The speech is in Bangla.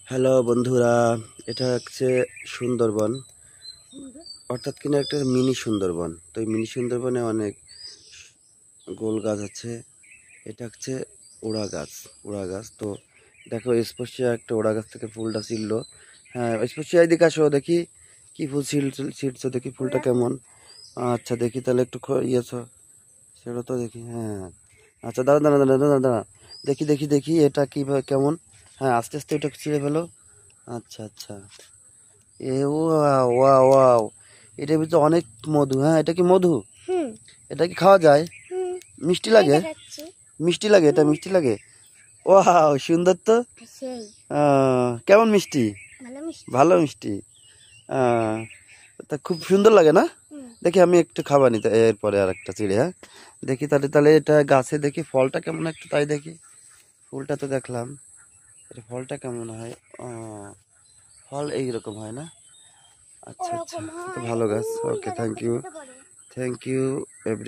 হ্যালো বন্ধুরা, এটা হচ্ছে সুন্দরবন, অর্থাৎ কিনা একটা মিনি সুন্দরবন। তো এই মিনি সুন্দরবনে অনেক গোল গাছ আছে। এটা হচ্ছে ওড়া গাছ। তো দেখো স্পর্শিয়া একটা ওড়া গাছ থেকে ফুলটা ছিঁড়লো। হ্যাঁ স্পর্শিয়া, এদিকে আসো, দেখি কি ফুল ছিঁড়ছো, দেখি ফুলটা কেমন। আচ্ছা দেখি তাহলে একটু ইয়েছো, সেটা তো দেখি। হ্যাঁ আচ্ছা, দাঁড়া দাঁড়া দাঁড়া দাঁড়া দাঁড়া, দেখি দেখি দেখি এটা কি কেমন। হ্যাঁ আস্তে আস্তে এটা ছিঁড়ে ফেলো। আচ্ছা আচ্ছা, এ ওয়াও ওয়াও ওয়াও, এটার ভিতরে অনেক মধু। হ্যাঁ এটা কি মধু? এটা কি খাওয়া যায়? মিষ্টি লাগে? মিষ্টি লাগে? এটা মিষ্টি লাগে? ওয়াও সুন্দর তো। কেমন মিষ্টি? ভালো মিষ্টি। আহ, তা খুব সুন্দর লাগে না? দেখি আমি একটু খাবার নিতে, এরপরে আর একটা চিড়ে। হ্যাঁ দেখি তাহলে তাহলে এটা গাছে দেখি ফলটা কেমন একটু তাই দেখি। ফুলটা তো দেখলাম, এটা ফলটা কেমন হয়? ফল এইরকম হয় না? আচ্ছা আচ্ছা, তো ভালো গাছ। ওকে, থ্যাংক ইউ এভরি